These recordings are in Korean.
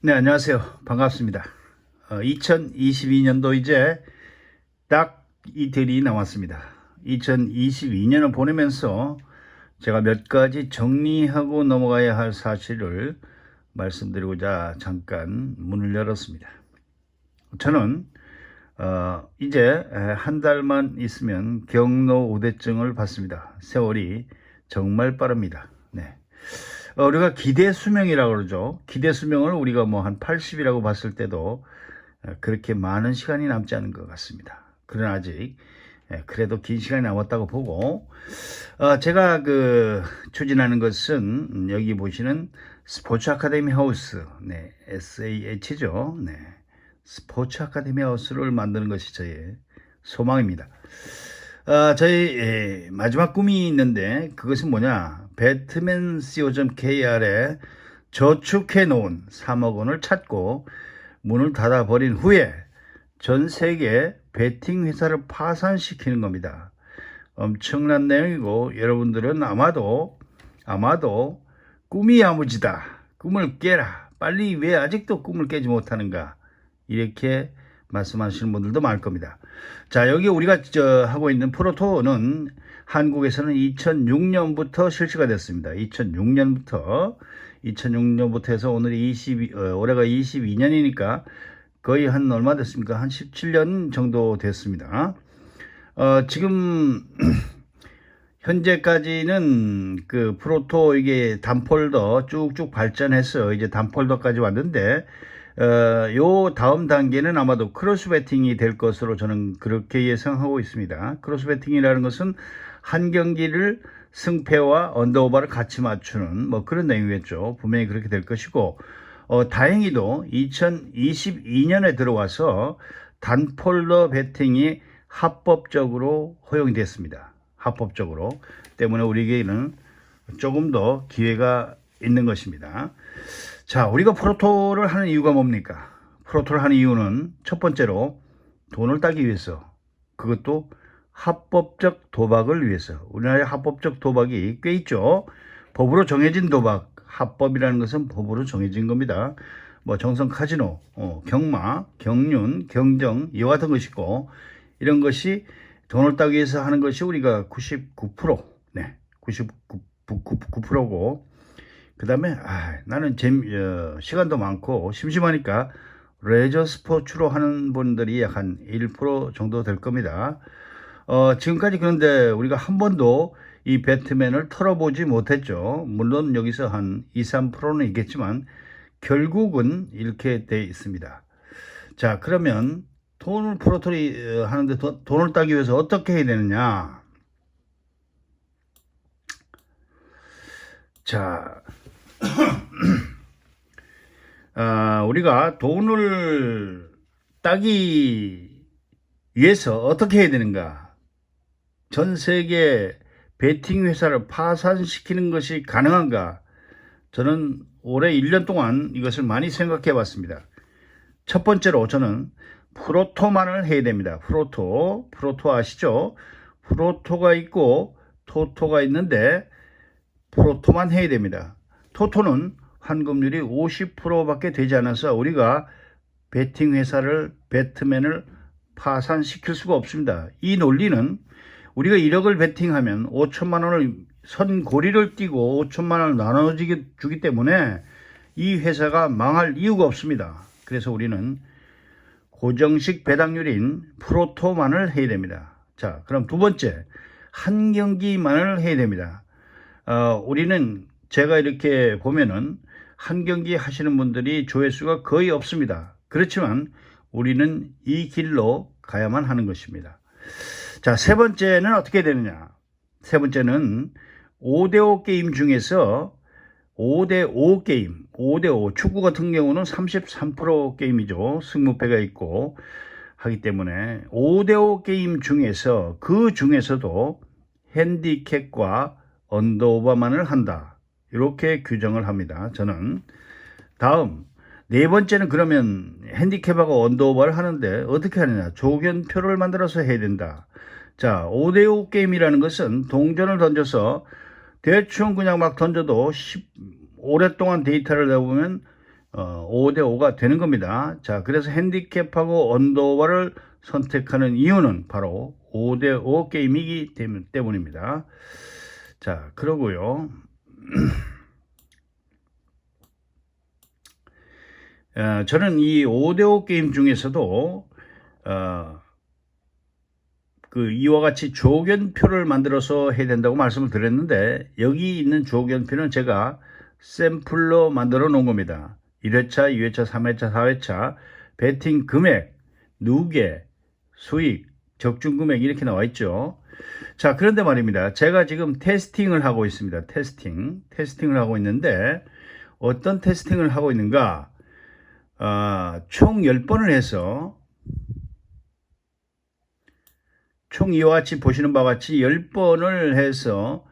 네, 안녕하세요. 반갑습니다. 2022년도 이제 딱 이틀이 남았습니다. 2022년을 보내면서 제가 몇 가지 정리하고 넘어가야 할 사실을 말씀드리고자 잠깐 문을 열었습니다. 저는 이제 한 달만 있으면 경로 우대증을 받습니다. 세월이 정말 빠릅니다. 네. 우리가 기대 수명이라고 그러죠. 기대 수명을 우리가 뭐 한 80이라고 봤을 때도 그렇게 많은 시간이 남지 않은 것 같습니다. 그러나 아직 그래도 긴 시간이 남았다고 보고, 제가 추진하는 것은 여기 보시는 스포츠 아카데미 하우스, 네, SAH죠. 네, 스포츠 아카데미 하우스를 만드는 것이 저의 소망입니다. 저희 마지막 꿈이 있는데 그것은 뭐냐, 배트맨 co.kr에 저축해 놓은 3억 원을 찾고 문을 닫아버린 후에 전 세계 베팅 회사를 파산시키는 겁니다. 엄청난 내용이고, 여러분들은 아마도 꿈이 야무지다, 꿈을 깨라, 빨리 왜 아직도 꿈을 깨지 못하는가, 이렇게 말씀하시는 분들도 많을 겁니다. 자, 여기 우리가 하고 있는 프로토는 한국에서는 2006년부터 실시가 됐습니다. 2006년부터 해서 오늘이 올해가 22년이니까 거의 한 얼마 됐습니까? 한 17년 정도 됐습니다. 지금 현재까지는 그 프로토 이게 단폴더 쭉쭉 발전해서 이제 단폴더까지 왔는데, 요 다음 단계는 아마도 크로스 배팅이 될 것으로 저는 그렇게 예상하고 있습니다. 크로스 배팅이라는 것은 한 경기를 승패와 언더오버를 같이 맞추는 뭐 그런 내용이겠죠. 분명히 그렇게 될 것이고, 다행히도 2022년에 들어와서 단폴더 배팅이 합법적으로 허용이 됐습니다. 합법적으로. 때문에 우리에게는 조금 더 기회가 있는 것입니다. 자, 우리가 프로토를 하는 이유가 뭡니까? 프로토를 하는 이유는 첫 번째로 돈을 따기 위해서, 그것도 합법적 도박을 위해서. 우리나라에 합법적 도박이 꽤 있죠. 법으로 정해진 도박, 합법이라는 것은 법으로 정해진 겁니다. 뭐 정성 카지노, 경마, 경륜, 경정, 이와 같은 것이 있고, 이런 것이 돈을 따기 위해서 하는 것이 우리가 99%, 네, 99%고, 그 다음에 나는 시간도 많고 심심하니까 레저 스포츠로 하는 분들이 약 한 1% 정도 될 겁니다. 지금까지 그런데 우리가 한 번도 이 배트맨을 털어보지 못했죠. 물론 여기서 한 2~3%는 있겠지만 결국은 이렇게 돼 있습니다. 자, 그러면 돈을 프로토리 하는데 돈을 따기 위해서 어떻게 해야 되느냐? 자, 우리가 돈을 따기 위해서 어떻게 해야 되는가? 전 세계 베팅 회사를 파산시키는 것이 가능한가? 저는 올해 1년 동안 이것을 많이 생각해 봤습니다. 첫 번째로 저는 프로토만을 해야 됩니다. 프로토 아시죠? 프로토가 있고 토토가 있는데 프로토만 해야 됩니다. 토토는 환급률이 50%밖에 되지 않아서 우리가 베팅 회사를, 배트맨을 파산시킬 수가 없습니다. 이 논리는 우리가 1억을 베팅하면 5천만 원을 선고리를 띄고 5천만 원을 나눠주기 때문에 이 회사가 망할 이유가 없습니다. 그래서 우리는 고정식 배당률인 프로토만을 해야 됩니다. 자, 그럼 두 번째, 한 경기만을 해야 됩니다. 우리는 제가 이렇게 보면은 한 경기 하시는 분들이 조회수가 거의 없습니다. 그렇지만 우리는 이 길로 가야만 하는 것입니다. 자, 세 번째는 어떻게 되느냐? 세 번째는 5대5 게임 중에서 5대5 게임, 5대5, 축구 같은 경우는 33% 게임이죠. 승무패가 있고 하기 때문에 5대5 게임 중에서 그 중에서도 핸디캡과 언더오버만을 한다, 이렇게 규정을 합니다. 저는. 다음 네 번째는, 그러면 핸디캡하고 언더오버를 하는데 어떻게 하느냐? 조견표를 만들어서 해야 된다. 자, 5대5 게임이라는 것은 동전을 던져서 대충 그냥 막 던져도 오랫동안 데이터를 내보면 5대5가 되는 겁니다. 자, 그래서 핸디캡하고 언더오버를 선택하는 이유는 바로 5대5 게임이기 때문입니다. 자, 그러고요. 저는 이 5대5 게임 중에서도 이와 같이 조견표를 만들어서 해야 된다고 말씀을 드렸는데, 여기 있는 조견표는 제가 샘플로 만들어 놓은 겁니다. 1회차, 2회차, 3회차, 4회차, 배팅 금액, 누계, 수익, 적중 금액 이렇게 나와 있죠. 자, 그런데 말입니다. 제가 지금 테스팅을 하고 있습니다. 테스팅을 하고 있는데, 어떤 테스팅을 하고 있는가? 총 10번을 해서, 총 이와 같이 보시는 바와 같이 10번을 해서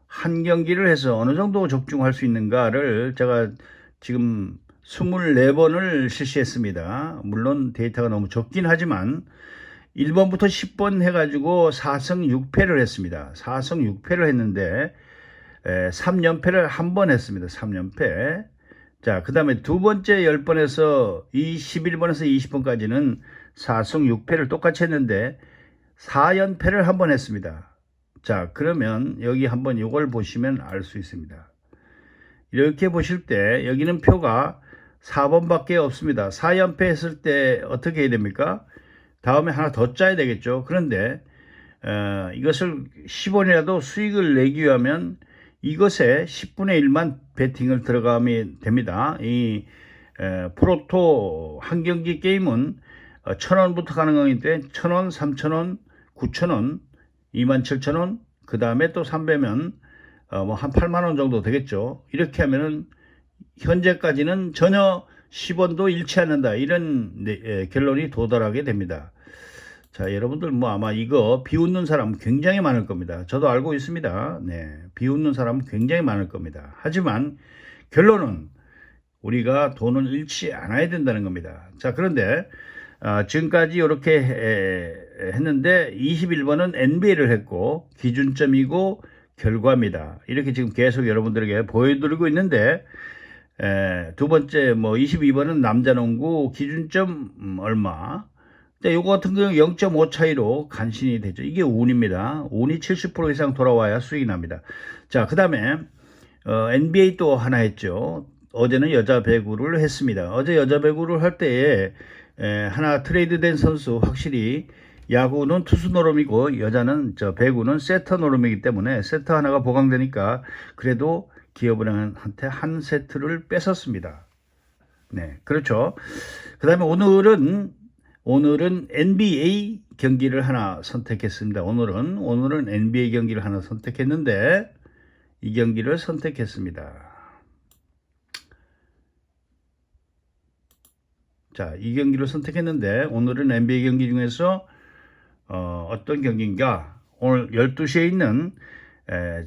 한 경기를 해서 어느 정도 적중할 수 있는가를 제가 지금 24번을 실시했습니다. 물론 데이터가 너무 적긴 하지만 1번부터 10번 해가지고 4승 6패를 했습니다. 4승 6패를 했는데 3연패를 한 번 했습니다. 3연패. 자, 그 다음에 두 번째 10번에서 21번에서 20번까지는 4승 6패를 똑같이 했는데 4연패를 한 번 했습니다. 자, 그러면 여기 한번 이걸 보시면 알 수 있습니다. 이렇게 보실 때 여기는 표가 4번밖에 없습니다. 4연패 했을 때 어떻게 해야 됩니까? 다음에 하나 더 짜야 되겠죠. 그런데 이것을 10원이라도 수익을 내기 위하면 이것에 10분의 1만 베팅을 들어가면 됩니다. 이 프로토 한 경기 게임은 1,000원부터 가능하기 때문에 1,000원, 3,000원, 9,000원, 27,000원, 그 다음에 또 3배면 한 8만원 정도 되겠죠. 이렇게 하면은 현재까지는 전혀 10원도 잃지 않는다, 이런 결론이 도달하게 됩니다. 자, 여러분들 아마 이거 비웃는 사람 굉장히 많을 겁니다. 저도 알고 있습니다. 네, 비웃는 사람 굉장히 많을 겁니다. 하지만 결론은 우리가 돈을 잃지 않아야 된다는 겁니다. 자, 그런데 지금까지 이렇게 했는데 21번은 NBA를 했고 기준점이고 결과입니다. 이렇게 지금 계속 여러분들에게 보여드리고 있는데, 두 번째 22번은 남자농구 기준점 얼마. 요거 같은 경우 0.5 차이로 간신히 되죠. 이게 운입니다. 운이 70% 이상 돌아와야 수익이 납니다. 자, 그 다음에 NBA 또 하나 했죠. 어제는 여자 배구를 했습니다. 어제 여자 배구를 할 때에 하나 트레이드 된 선수, 확실히 야구는 투수 노름이고 여자는 배구는 세터 노름이기 때문에 세터 하나가 보강되니까 그래도 기업은행한테 한 세트를 뺏었습니다. 네, 그렇죠. 그 다음에 오늘은 NBA 경기를 하나 선택했습니다. 오늘은 NBA 경기를 하나 선택했는데 이 경기를 선택했습니다. 자, 이 경기를 선택했는데 오늘은 NBA 경기 중에서 어떤 경기인가? 오늘 12시에 있는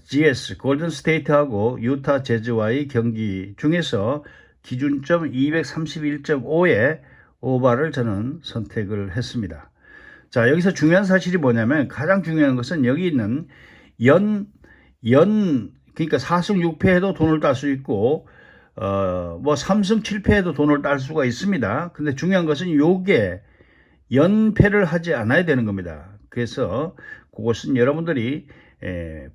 GS 골든 스테이트하고 유타 재즈와의 경기 중에서 기준점 231.5의 오버를 저는 선택을 했습니다. 자, 여기서 중요한 사실이 뭐냐면, 가장 중요한 것은 여기 있는 그러니까 4승 6패에도 돈을 딸 수 있고 3승 7패에도 돈을 딸 수가 있습니다. 근데 중요한 것은 요게 연패를 하지 않아야 되는 겁니다. 그래서 그것은 여러분들이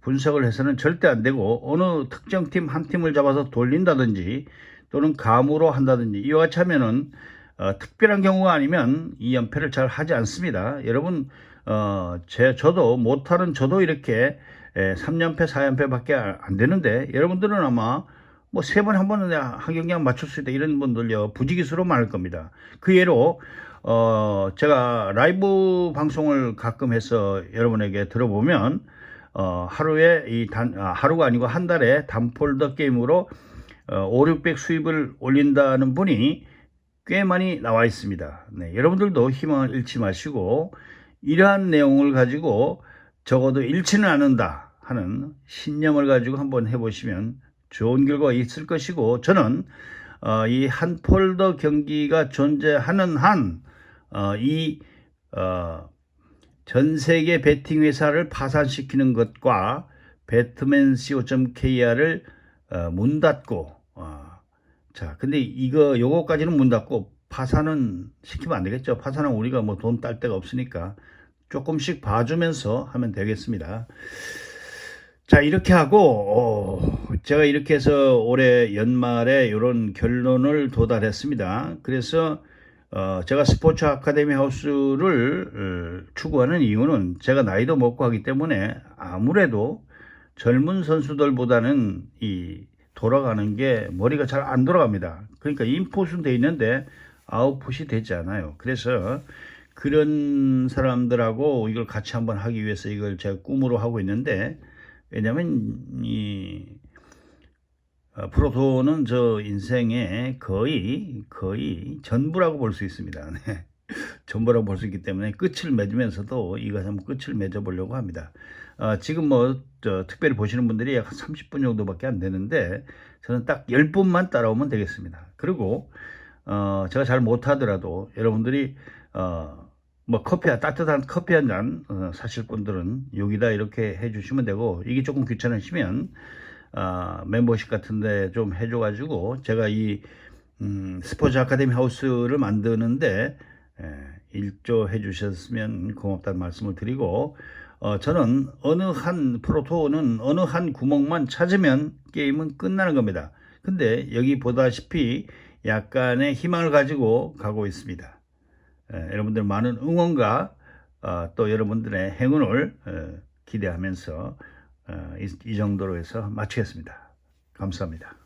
분석을 해서는 절대 안 되고, 어느 특정 팀 한 팀을 잡아서 돌린다든지 또는 감으로 한다든지 이와 같이 하면은 특별한 경우가 아니면 이 연패를 잘 하지 않습니다. 여러분, 저도 못하는 저도 이렇게 3연패 4연패밖에 안 되는데, 여러분들은 아마 3번 한 번은 한 경기만 맞출 수 있다 이런 분들요 부지기수로 많을 겁니다. 그 예로 제가 라이브 방송을 가끔 해서 여러분에게 들어보면 하루에 하루가 아니고 한 달에 단폴더 게임으로 500-600 수입을 올린다는 분이 꽤 많이 나와 있습니다. 네, 여러분들도 희망을 잃지 마시고 이러한 내용을 가지고 적어도 잃지는 않는다 하는 신념을 가지고 한번 해보시면 좋은 결과가 있을 것이고, 저는 이 한 폴더 경기가 존재하는 한 전 세계 베팅 회사를 파산시키는 것과 배트맨co.kr을 문 닫고 자, 근데 이거 요거까지는 문 닫고 파산은 시키면 안 되겠죠. 파산은 우리가 뭐 돈 딸 데가 없으니까 조금씩 봐주면서 하면 되겠습니다. 자, 이렇게 하고 제가 이렇게 해서 올해 연말에 이런 결론을 도달했습니다. 그래서 제가 스포츠 아카데미 하우스를 추구하는 이유는 제가 나이도 먹고 하기 때문에 아무래도 젊은 선수들보다는 이 돌아가는 게 머리가 잘 안 돌아갑니다. 그러니까 인풋은 돼 있는데 아웃풋이 되지 않아요. 그래서 그런 사람들하고 이걸 같이 한번 하기 위해서 이걸 제가 꿈으로 하고 있는데, 왜냐면 이 프로토는 저 인생의 거의 전부라고 볼 수 있습니다. 네. 전부라고 볼 수 있기 때문에 끝을 맺으면서도 이거 한번 끝을 맺어보려고 합니다. 지금 뭐 특별히 보시는 분들이 약 30분 정도밖에 안 되는데 저는 딱 10분만 따라오면 되겠습니다. 그리고 제가 잘 못하더라도 여러분들이 뭐 따뜻한 커피 한 잔 사실 분들은 여기다 이렇게 해주시면 되고, 이게 조금 귀찮으시면 멤버십 같은데 좀 해줘가지고 제가 이 스포츠 아카데미 하우스를 만드는데 일조해 주셨으면 고맙다는 말씀을 드리고, 저는 프로토는 어느 한 구멍만 찾으면 게임은 끝나는 겁니다. 근데 여기 보다시피 약간의 희망을 가지고 가고 있습니다. 여러분들 많은 응원과 또 여러분들의 행운을 기대하면서 이 정도로 해서 마치겠습니다. 감사합니다.